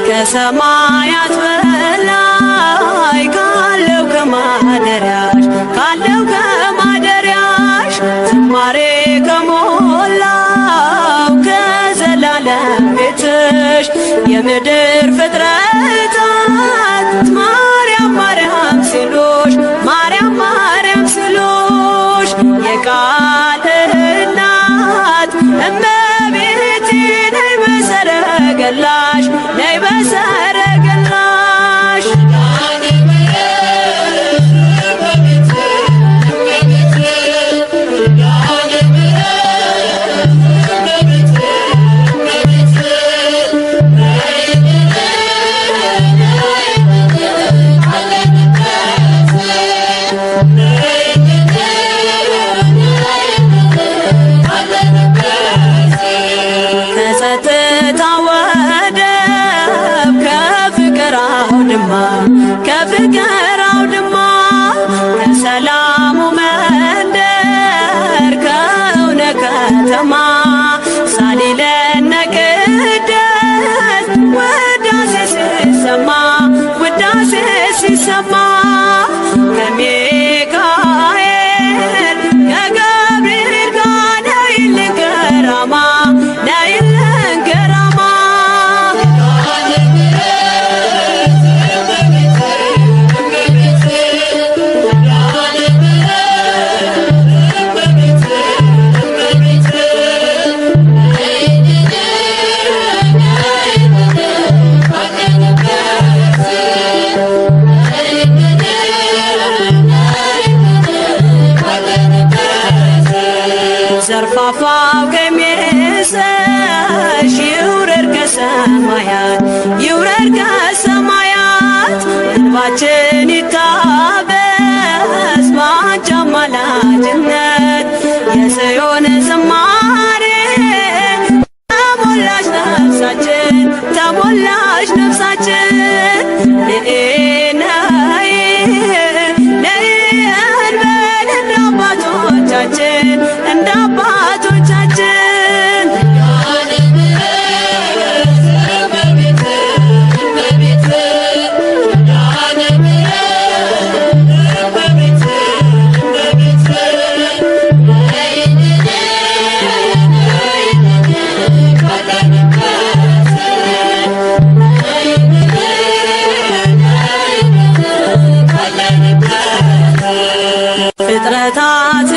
ከሰማያት በላይ ካለው ከማደሪያሽ ዝማሬ ከሞላው ከዘላለም ቤትሽ የምድር ፍጥረታት ማርያም ማርያም ሲሉሽ የቃል እናት እመቤቴ ነይ በሰረገላሽ ከፍቅር አውድማ ከሰላሙ መንደር ከእውነ ከተማ ሳሊለነ ቅደስ ውዳሴ ሲሰማ ከሚካኤል ከገብርኤል ጋር ነይልን ገራማ ዘርፋፋው ቀሚስሽ ይውረድ ከሰማያት እንባችን ይታበስ ባንቺ አማላጅነት የጽዮን ዝማሬ ተሞላሽ ነፍሳችን እንደ አባቶቻችን ፍጥረታት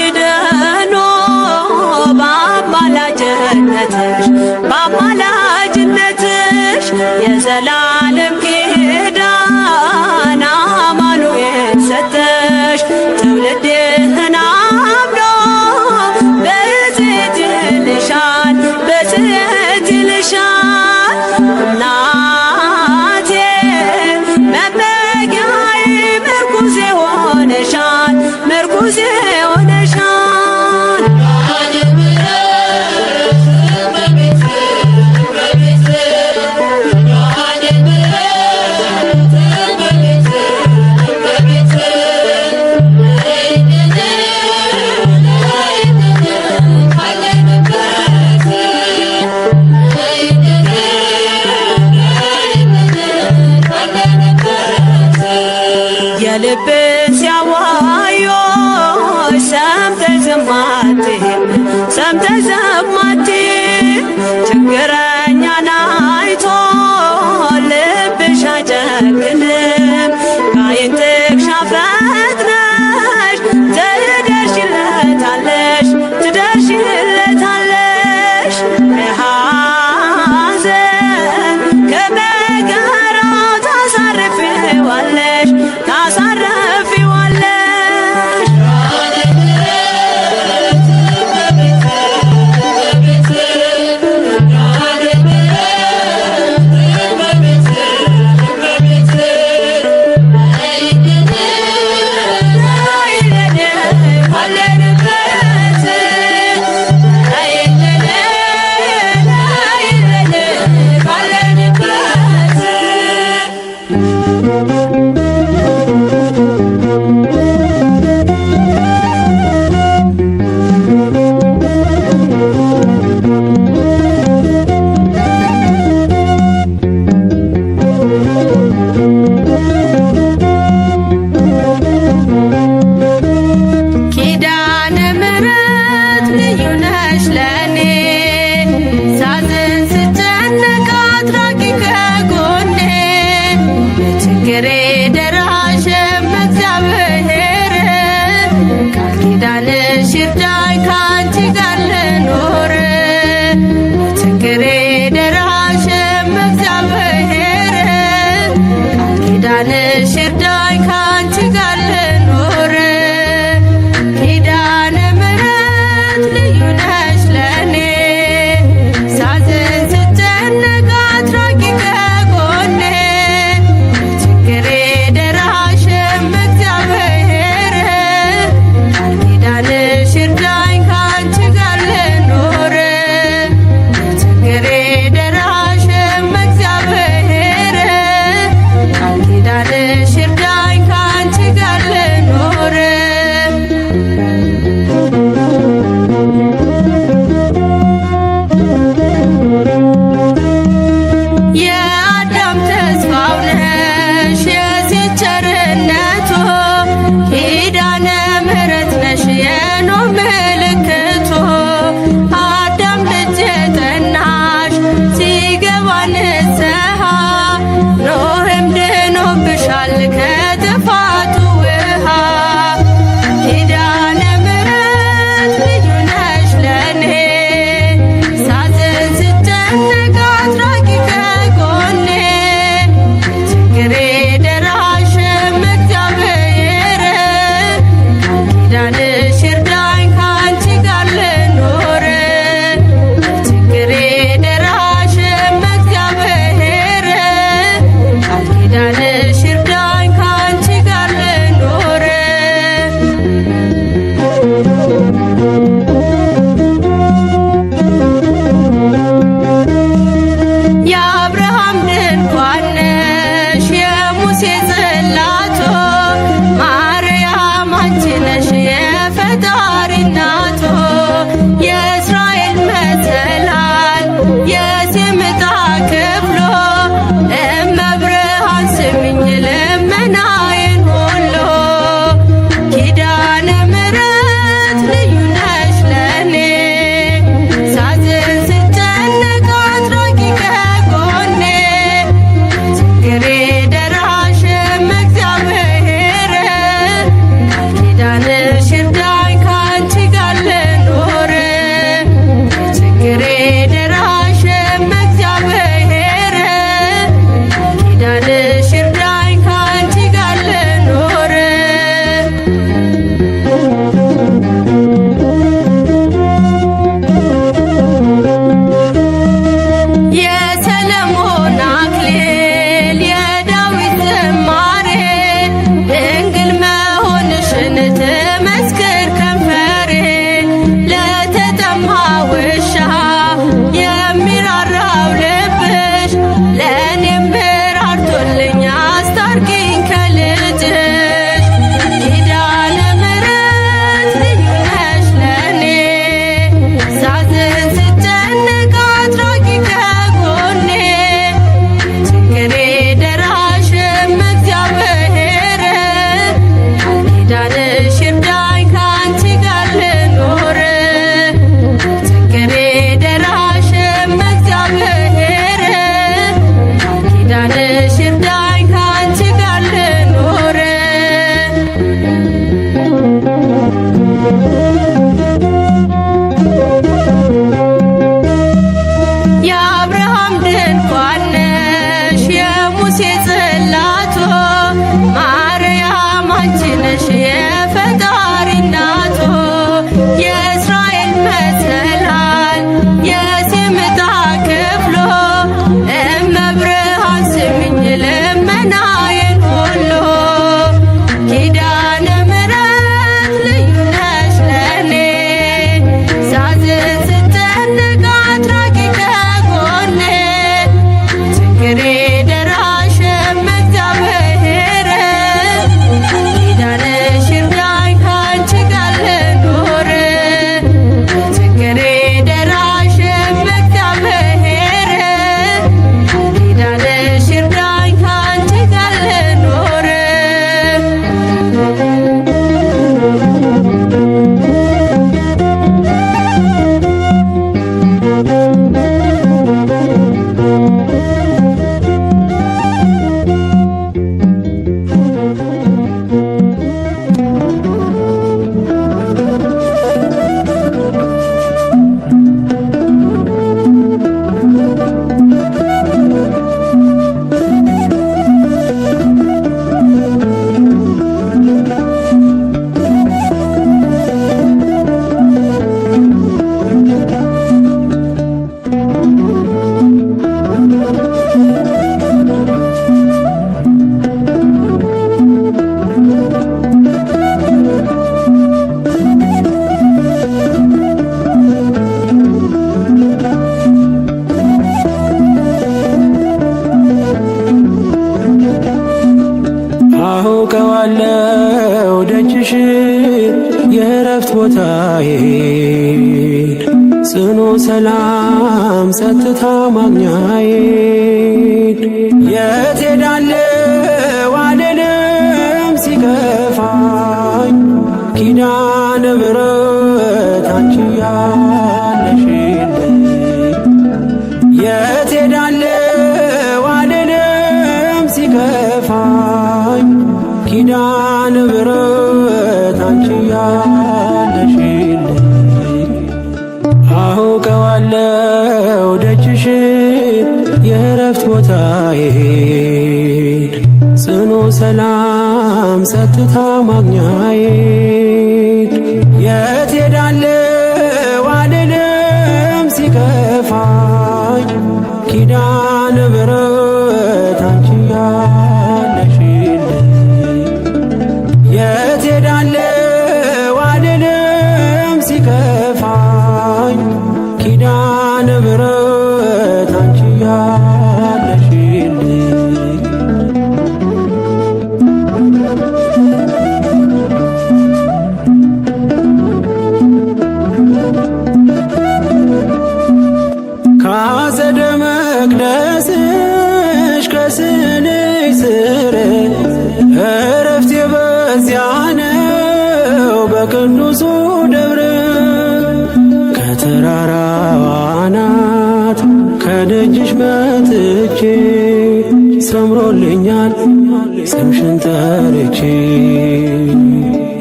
በአማላጅነትሽ የዘላለም ኪዳን አማኑኤል ሰጠሽ ትውልድህን አምኖ በጽዮን ይልሻል እናቴ መመጊያዬ ምርኩዜ ሆነሻል የስምጣ ክፍሎ እመብርሃን ስሚኝ ልመናዬን ሁሉ ኪዳነ ምሕረት ልዩ ነሽ ለኔ ሳዝን ስጨነቅ አድራጊ ከጎኔ ችግሬ ደራሽም እግዚአብሔር ኪዳንሽ ይርዳኝ ካንቺ ጋር ልኖር ችግሬ ደራሽም እግዚአብሔር ኪዳንሽ ይርዳኝ ካንቺ ጋር ልኖር የሰለሞን አክሊል የዳዊት ዝማሬ ድንግል መሆንሽን ትመስክር ከንፈሬ ለተጠማ ውሻ የሚራራው ልብሽ ለእኔም ራርቶልኝ አስታርቂኝ ከልጅሽ ኪዳነ ምሕረት ልዩ ነሽ ለኔ ሳዝን ስጨነቅ አድራጊ ከጎኔ ችግሬ ደራሽም እግዚአብሔር ኪዳንሽ ይርዳኝ ካንቺ ጋር ልኖር ችግሬ ደራሽም እግዚአብሔር ኪዳንሽ ይርዳኝ ካንቺ ጋር ልኖር የአብርሃም ድንኳን ነሽ የሙሴ ጽላቶ ማርያም አንቺ ነሽ የፈጣሪ እናቶ የእስራኤል መሰላል የስምጣ ክፍሎ እመብርሃን ስሚኝ ልመናዬን ሁሉ ኪዳነ ምሕረት ልዩ ነሽ ለኔ ሳዝን ስጨነቅ አድራጊ ከጎኔ ችግሬ ደራሽም እግዚአብሔር ኪዳንሽ ይርዳኝ ካንቺ ጋር ልኖር ችግሬ ደራሽም እግዚአብሔር ኪዳንሽ ይርዳኝ ካንቺ ጋር ልኖር አውቀዋለሁ ደጅሽ የእረፍት ቦታዬን ጽኑ ሰላም ጸጥታ ማግኛዬን የት ሄዳለሁ አልልም ሲከፋኝ ኪዳነ ምሕረት አንቺ ያለሽልኝ የት ሄዳለሁ አልልም ሲከፋኝ ኪዳነ ምሕረት አንቺ ያለሽልኝ አውቀዋለሁ ደጅሽን የእረፍት ቦታዬን ጽኑ ሰላም ጸጥታ ማግኛዬን የት ሄዳለሁ አልልም ሲከፋኝ ኪዳነ ምሕረት አንቺ ያለሽልኝ የት ሄዳለሁ አልልም ሲከፋኝ ኪዳነ ምሕረት አንቺ ያለሽልኝ ከአጸደ መጥቼ ሰምሮልኛል ስምሽን ጠርቼ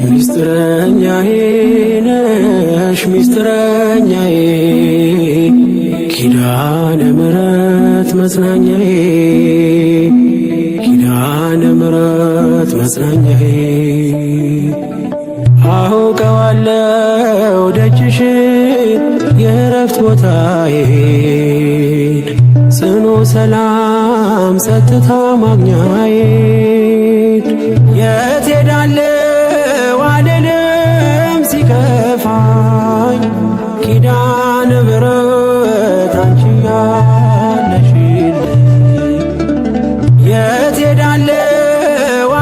ሚስጥረኛዬ ነሽ ሚስጥረኛዬ ኪዳነ ምሕረት መጽናኛዬ ኪዳነ ምሕረት መጽናኛዬ አውቀዋለሁ ደጅሽን የእረፍት ቦታዬን ጽኑ ሰላም ጸጥታ ማግኛዬን የት ሄዳለሁ አልልም ሲከፋኝ ኪዳነ ምሕረት አንቺ ያለሽልኝ የት ሄዳለሁ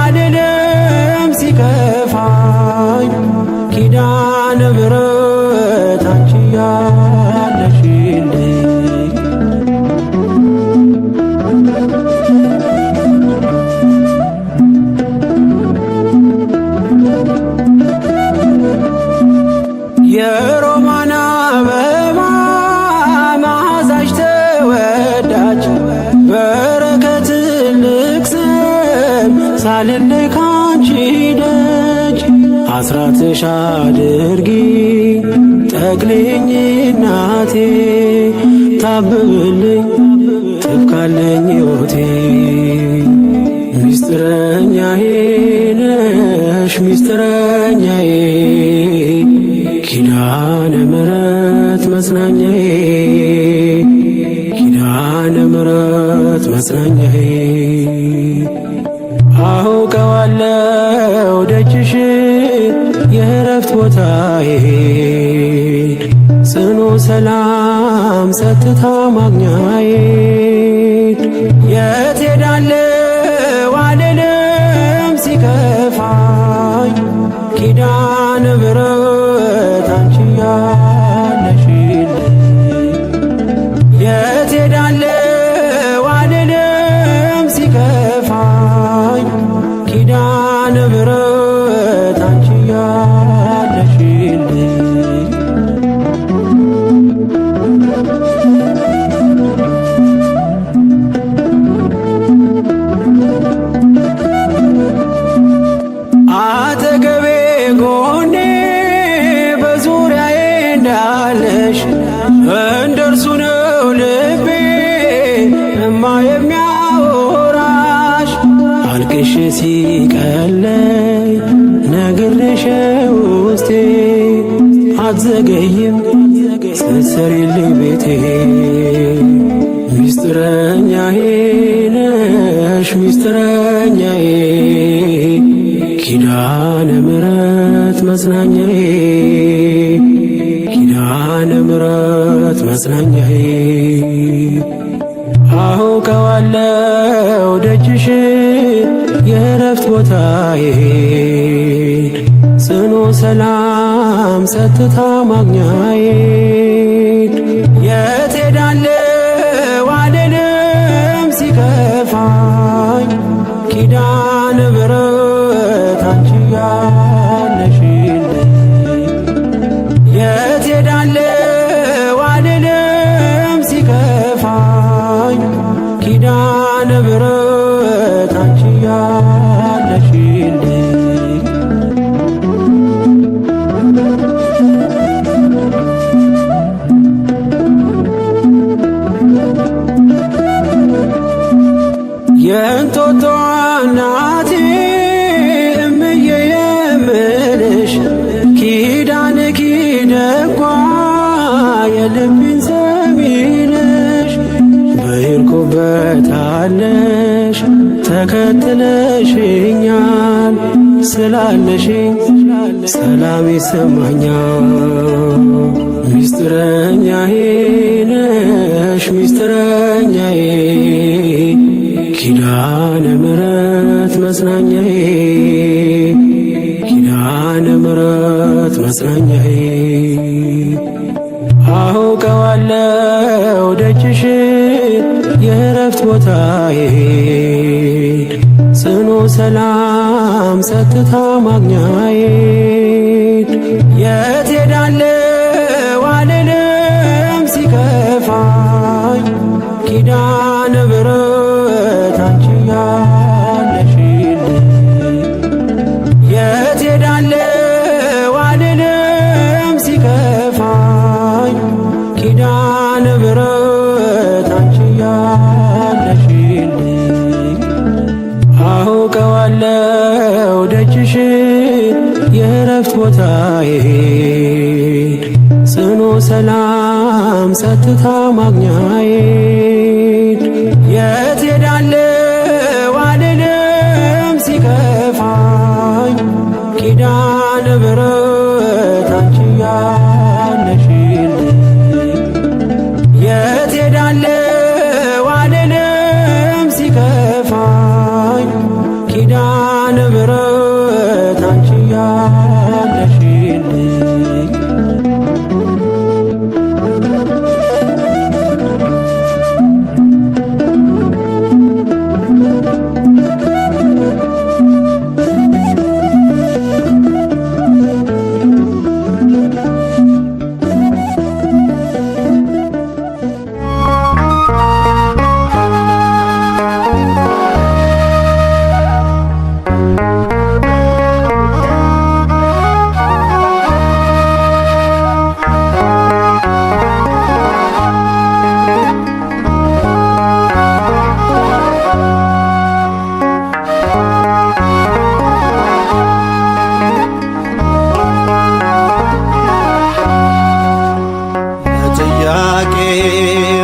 አልልም ሲከፋኝ ኪዳነ ምሕረት አንቺ ያለሽልኝ የሮማን አበባ መዓዛሽ ተወዳጅ በረከት ልቅሰም ሳልለይ ካንቺ ደጅ አስራትሽ አድርጊ ጠቅልኝ እናቴ ታብብልኝ ትብካለኝ ሕይወቴ ሚስጥረኛዬ ነሽ ሚስጥረኛዬ ኪዳነ ምሕረት መጽናኛዬ ኪዳነ ምሕረት መጽናኛዬ አውቀዋለሁ ደጅሽን የእረፍት ቦታዬን ጽኑ ሰላም ጸጥታ ማግኛዬን የት ሄዳለሁ አልልም ሲከፋኝ ኪዳነ ምሕረት አንቺ ያለሽልኝ የት ሄዳለሁ አልልም ሲከፋኝ ኪዳነ ምሕረት አንቺ ያለሽልኝ አጠገቤ ጎኔ በዙሪያዬ እንዳለሽ እንደርሱ ነው ልቤ እማ የሚያወራሽ አልቅሽ ሲቀለይ ነግሬሽ ውስጤ አትዘገይም ስትሰሪልኝ ቤቴ ሚስጥረኛዬ ነሽ ሚስጥረኛዬ ኪዳነ ምሕረት መጽናኛዬ ኪዳነ ምሕረት መጽናኛዬ አውቀዋለሁ ደጅሽን የእረፍት ቦታዬን ጽኑ ሰላም ጸጥታ ማግኛዬን የት ሄዳለሁ አልልም ሲከፋኝ ኪዳነ ምሕረት አንቺ ያለሽልኝ የት ሄዳለሁ አልልም ሲከፋኝ ኪዳነ ምሕረት አንቺ ያለሽልኝ የእንጦጦ እናቴ እምዬ የምልሽ ኪዳነ ኪደጓ የልቤን ሰሚነሽ በሄድኩበት አለሽ ተከትለሽኛል ስላለሽኝ ሰላም ይሰማኛል ሚስጥረኛዬ ነሽ ሚስጥረኛዬ ኪዳነ ምሕረት መጽናኛዬ ኪዳነ ምሕረት መጽናኛዬ አውቀዋለሁ ደጅሽን የእረፍት ቦታዬን ጽኑ ሰላም ጸጥታ ማግኛዬን የት ሄዳለሁ አልልም ሲከፋኝ ኪዳነ ኪዳነ ምሕረት አንቺ ያለሽልኝ የት ሄዳለሁ አልልም ሲከፋኝ ኪዳነ ምሕረት አንቺ ያለሽልኝ አውቀዋለሁ ደጅሽን የእረፍት ቦታዬን ጽኑ ሰላም ጸጥታ ማግኛዬን የት ሄዳለሁ አልልም ሲከፋኝ ኪዳነ ምሕረት አንቺ ያለሽልኝ የት ሄዳለሁ አልልም ሲከፋኝ ኪዳነ ምሕረት አንቺ ያለሽልኝ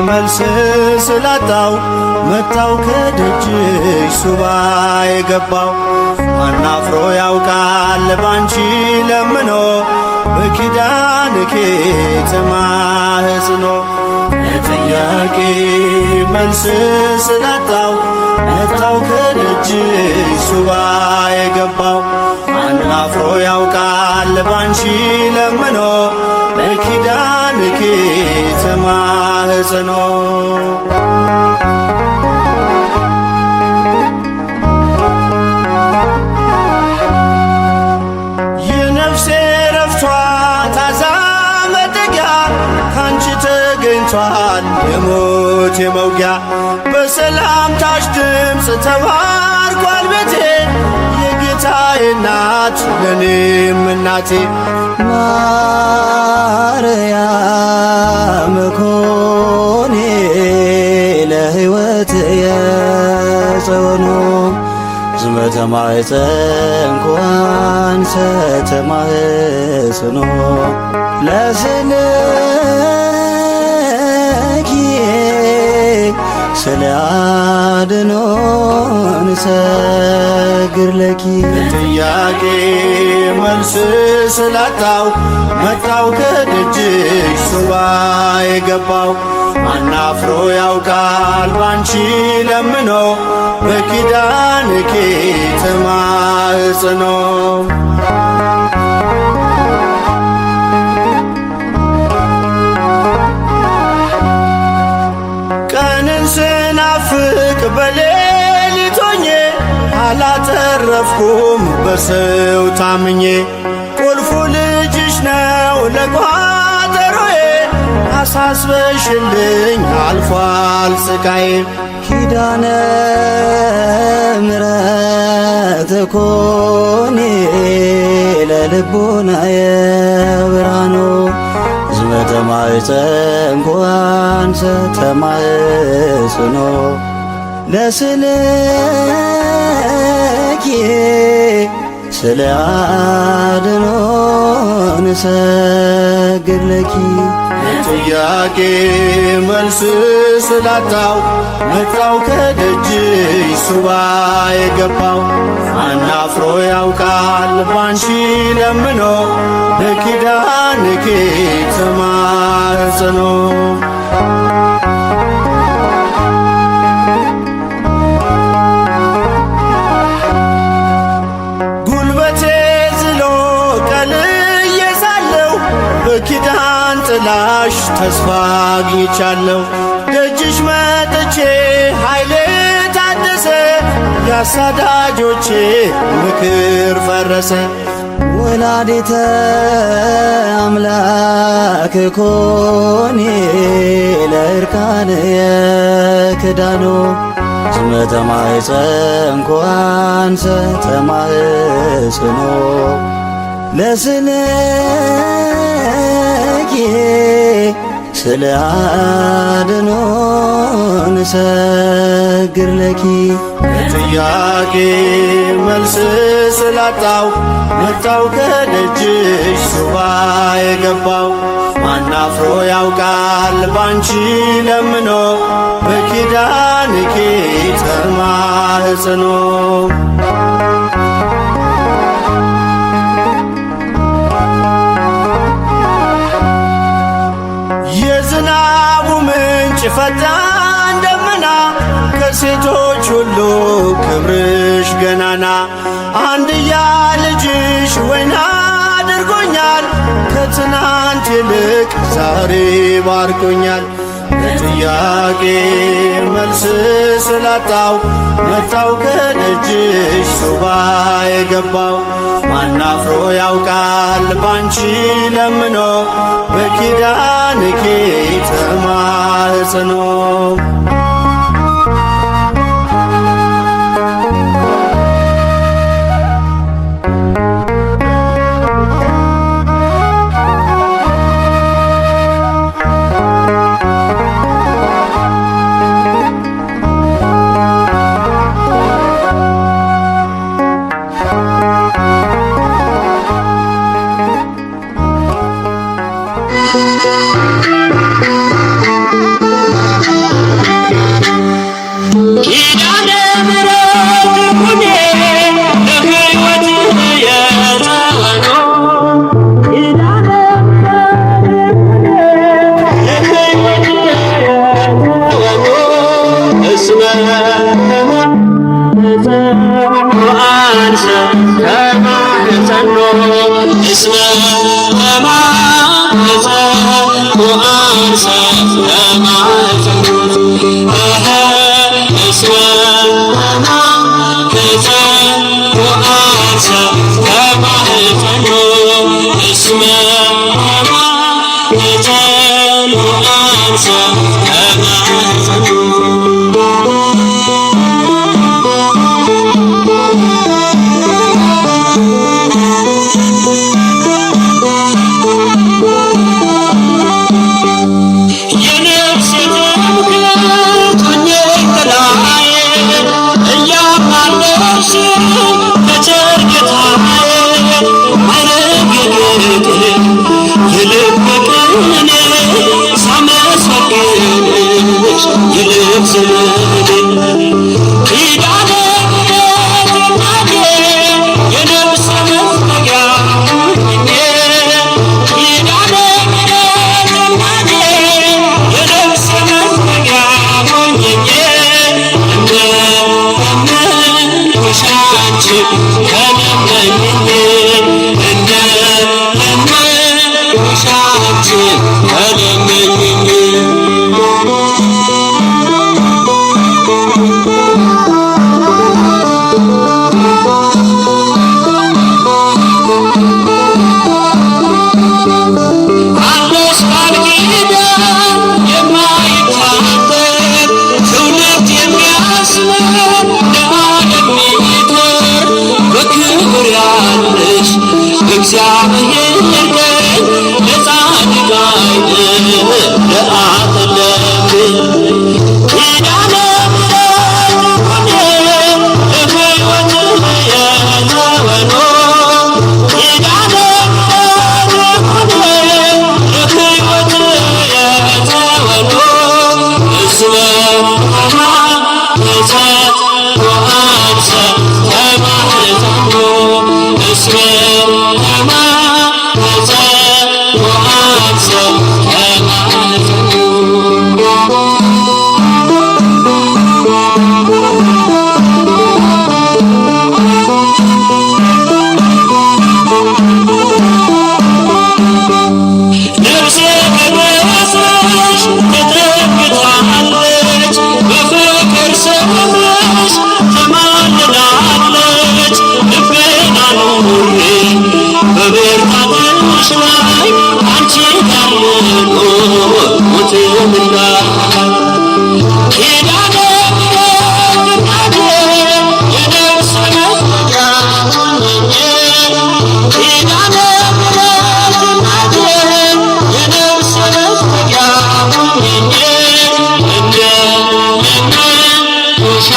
መልስ ስላጣው መጣው ከደጅሽ ሱባኤ ገባው አናፍሮ ያውቃል ባንቺ ለምኖ በኪዳንኪ ተማህጽኖ ለጥያቄ መልስ ስላጣው መጣው ከደጅሽ ሱባኤ ገባው አናፍሮ ያውቃል ባንቺ ለምኖ በኪዳንኪ ተማህጽኖ የነፍሴ ረፍቷ ታዛ መጠጊያ ካንቺ ተገኝቷል የሞት የመውጊያ በሰላምታሽ ድምፅ ተባርኳል ቤቴ የጌታዬ እናት ለኔም እናቴ ማርያም ኮኔ ለሕይወት የጸወኑ ዝመተ ማኅፀን ተማህጽኖ ለስልኪ ስለ አድኖን ሰግር ለኪ ጥያቄ መልስ ስላጣው መጣው ከደጅሽ ሱባኤ ገባው አናፍሮ ያውቃል ባንቺ ለምኖ በኪዳንኪ ተማህጽኖ ቀንን ስናፍቅ በሌሊት ሆኜ አላተረፍኩም በሰው ታምኜ ቁልፉ ልጅሽ ነው ለቋጠሮዬ አሳስበሽልኝ አልፏል ስቃዬ ኪዳነ ምሕረት ኮኔ ለልቦናዬ ብርሃኑ ዝመተ ማኅፀን ተማህጽኖ ለስልኪ ስለ አድኖን ሰግድ ለኪ ጥያቄ መልስ ስላጣው መጣው ከደጅሽ ሱባኤ ገባው አናፍሮ ያውቃል ባንቺ ለምኖ በኪዳንኪ ተማህጽኖ በኪዳን ጥላሽ ተስፋ አግኝቻለሁ ደጅሽ መጥቼ ኃይሌ ታደሰ ያሳዳጆቼ ምክር ፈረሰ ወላዲተ አምላክ ኮኒ ለእርካንየ ክዳኑ እስመ ተማኅፀንኩ አንሰ ተማኅፅኖ ለስልኪ ስለ አድኖ ንሰግር ለኪ ጥያቄ መልስ ስላጣው መጣው ከደጅሽ ሱባ የገባው ማናፍሮ ያውቃል ባንቺ ለምኖ በኪዳንኪ ተማኅፅኖ የዝናቡ ምንጭ ፈጣን ደመና ከሴቶች ሁሉ ክብርሽ ገናና አንድያ ልጅሽ ወይን አድርጎኛል ከትናንት ይልቅ ዛሬ ባርኮኛል። ለጥያቄ መልስ ስላጣው መጣው ከደጅሽ ሱባ የገባው ማናፍሮ ያውቃል ባንቺ ለምኖ በኪዳንኪ ተማኅፅኖ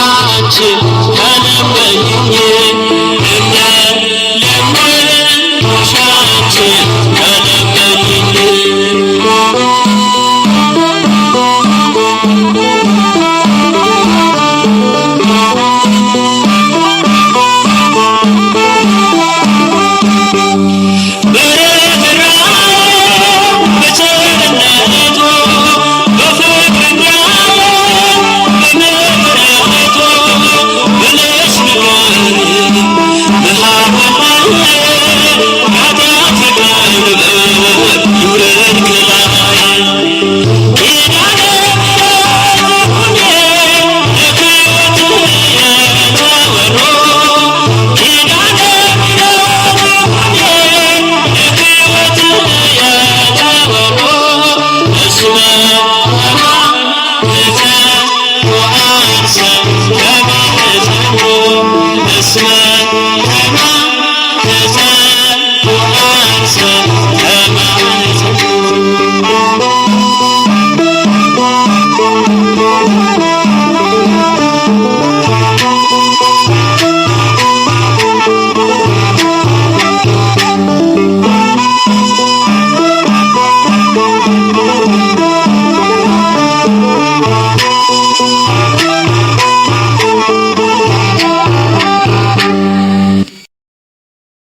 አንቺን ከለበኝኝ